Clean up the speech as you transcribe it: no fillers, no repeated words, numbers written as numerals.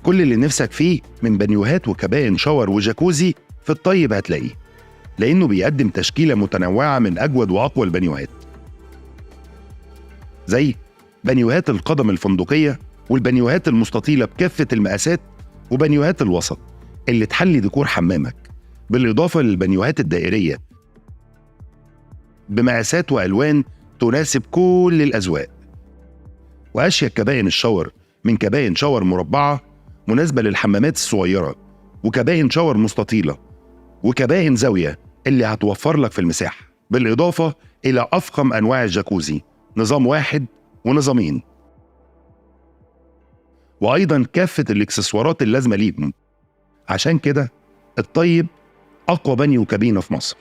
كل اللي نفسك فيه من بانيوهات وكبائن شاور وجاكوزي في الطيب هتلاقيه، لأنه بيقدم تشكيلة متنوعة من أجود وأقوى البانيوهات، زي بانيوهات القدم الفندقية والبانيوهات المستطيلة بكافة المقاسات وبانيوهات الوسط اللي تحلي ديكور حمامك، بالإضافة للبانيوهات الدائرية بمقاسات وألوان تناسب كل الأذواق. وأشيك كبائن الشاور من كبائن شاور مربعة مناسبة للحمامات الصغيرة، وكبائن شاور مستطيلة، وكبائن زاوية اللي هتوفر لك في المساحة، بالإضافة إلى أفخم أنواع الجاكوزي، نظام واحد ونظامين، وأيضا كافة الإكسسوارات اللازمة ليهم. عشان كده الطيب أقوى بانيو كابينة في مصر.